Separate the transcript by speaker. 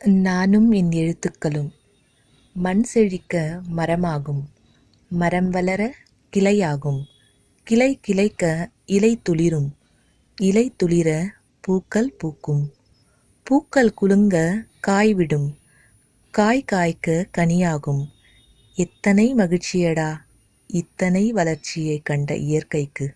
Speaker 1: நானும் என் எழுத்துக்களும் மண் செழிக்க மரமாகும், மரம் வளர கிளையாகும், கிளை கிளைக்க இலை துளிரும், இலை துளிர பூக்கள் பூக்கும், பூக்கள் குலுங்க காய் விடும், காய் காய்க்க கனியாகும். எத்தனை மகிழ்ச்சியடா இத்தனை வளர்ச்சியை கண்ட இயற்கைக்கு.